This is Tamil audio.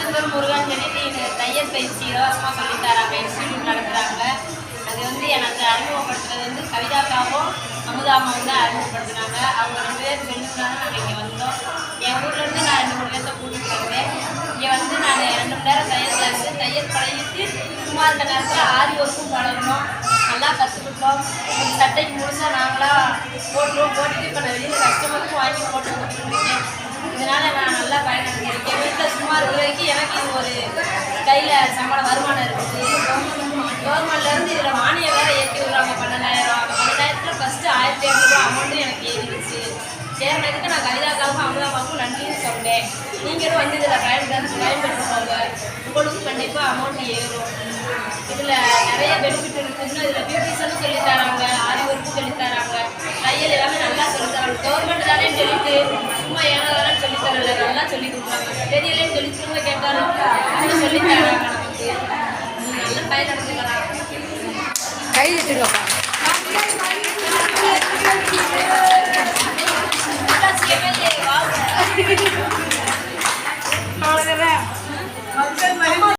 திருச்செந்தூர் முருகன் சொல்லிட்டு தையல் பயிற்சி இலவசமாக சொல்லித்தராங்க, இன்ஸ்டியூட் நடத்துகிறாங்க. அது வந்து எனக்கு அறிமுகப்படுத்துறது வந்து கவிதாக்காவும் அமுதாமாவும் தான் அறிமுகப்படுத்தினாங்க. அவங்க 2 பேர் சொல்லியிருந்தாங்க. நாங்கள் இங்கே வந்தோம். என் ஊர்லேருந்து நான் 2 3 பேர்த்த கூட்டிகிட்டு வருவேன். இங்கே வந்து நான் 2 மணி நேரம் தையல் கிளாஸ் தையல் பழகிட்டு சும்மா இருந்த நேரத்தில் ஆரி ஒர்க்கும் பழகணும். நல்லா கற்றுக்கிட்டோம். சட்டைக்கு முழுசாக நாங்களாக போட்டுட்டு இப்போ நான் வெளியில் கஸ்டமருக்கும் வாங்கி போட்டு கொடுத்துருக்கேன். இதனால் நான் நல்லா பயனடைஞ்சிருக்கேன். வீட்டில் சும்மா இருக்கிற வரைக்கும் எனக்கு இது ஒரு கையில் சம்பளம் வருமானம் இருக்குது. கவர்மெண்ட்லேருந்து இதில் மானியம் வேறு ஏற்றி விடுறாங்க 12,000. 12,000 ஃபஸ்ட்டு 1,500 ரூபா அமௌண்ட்டும் எனக்கு ஏறிடுச்சு. சேர்ந்ததுக்கு நான் கவிதாக்காவுக்கும் அமுதாக்காவுக்கும் நன்றின்னு சொன்னேன். நீங்களும் வந்து இதில் பயன்படுத்துவாங்க. உங்களுக்கும் கண்டிப்பாக அமௌண்ட் ஏறும். இதில் நிறைய பெனிஃபிட் இருக்குதுன்னு இதில் பியூட்டிஷனும் சொல்லித்தராங்க, ஆரி ஒர்க்கும் சொல்லித்தராங்க, தையல் எல்லாமே நல்லா சொல்லித்தராங்க. கவர்மெண்ட் தானே சொல்லிட்டு சும்மா ஏனோ தானே சொல்லித்தரல, நல்லா சொல்லி கொடுக்குறாங்க. தெரியலேன்னு சொல்லி திரும்ப கேட்டாலும் இன்னும் சொல்லித்தராங்க. நமக்கு நல்ல பயனடைஞ்சுக்கலாம். கை வச்சுருக்கா எம்எல்ஏ வாழ்க்கை